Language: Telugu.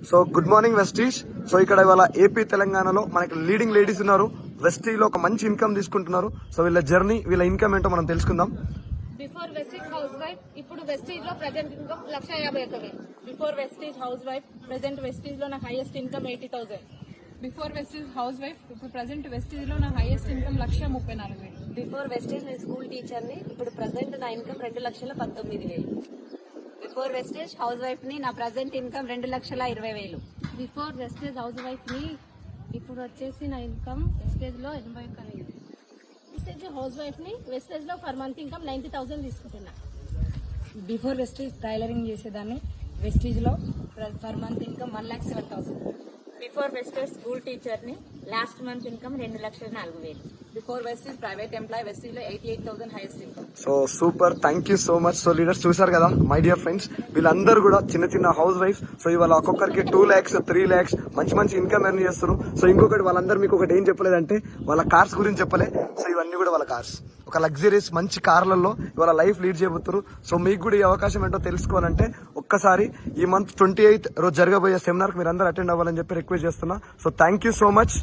So good morning Vestige. So ఇక్కడ ఇవాళ ఏపీ తెలంగాణలో మనకి లీడింగ్ లేడీస్ ఉన్నారు. వెస్టీజ్ లో ఒక మంచి ఇన్కమ్ తీసుకుంటున్నారు. సో వీళ్ళ జర్నీ, వీళ్ళ ఇన్కమ్ ఏంటో మనం తెలుసుకుందాం. బిఫోర్ వెస్టీజ్ హౌస్ వైఫ్, ఇప్పుడు వెస్టీజ్ లో present income 1,51,000. Before Vestige house wife, present Vestige లో నా highest income 80,000. Before Vestige house wife, ఇప్పుడు ప్రెసెంట్ వెస్టీజ్ లో నా హైయెస్ట్ ఇన్కమ్ 1,34,000. బిఫోర్ వెస్టీజ్ నేను స్కూల్ టీచర్ ని, ఇప్పుడు ప్రెసెంట్ నా income 2,19,000. Before Vestige house wife ని, నా present income 2,20,000. Before Vestige house wife ని, ఇప్పుడు వచ్చేసి నా ఇన్కమ్ వెస్టేజ్ లో 81,000. వెస్టేజ్ హౌస్ వైఫ్ ని, వెస్టేజ్ లో పర్ మంత్ ఇన్కమ్ 90,000 తీసుకుంటున్నా. బిఫోర్ వెస్టేజ్ టైలరింగ్ చేసేదాన్ని, వెస్టేజ్ లో per month income 1,07,000. Before wastage school teacher ని, last month income 2,04,000. Before wastage private employee, wastage లో 88,000 highest income. So super, thank you so much. So leaders చూసారు కదా మై డియర్ ఫ్రెండ్స్, వీళ్ళందరూ కూడా చిన్న చిన్న హౌస్ వైఫ్. సో ఇవాళ ఒక్కొక్కరికి 2 lakhs 3 lakhs మంచి మంచి ఇన్కమ్ ఎర్న్ చేస్తారు. సో ఇంకొకటి వాళ్ళందరూ మీకు ఒకటి ఏం చెప్పలేదంటే వాళ్ళ కార్స్ గురించి చెప్పలే. సో ఇవన్నీ కూడా వాళ్ళ కార్స్, ఒక లగ్జరీస్ మంచి కార్లలో ఇవాళ లైఫ్ లీడ్ చేయబోతున్నారు. సో మీకు కూడా ఈ అవకాశం ఏంటో తెలుసుకోవాలంటే ఒక్కసారి ఈ మంత్ 28th రోజు జరగబోయే సెమినార్ కి మీరు అందరూ అటెండ్ అవ్వాలని చెప్పి రిక్వెస్ట్ చేస్తున్నా. So thank you so much.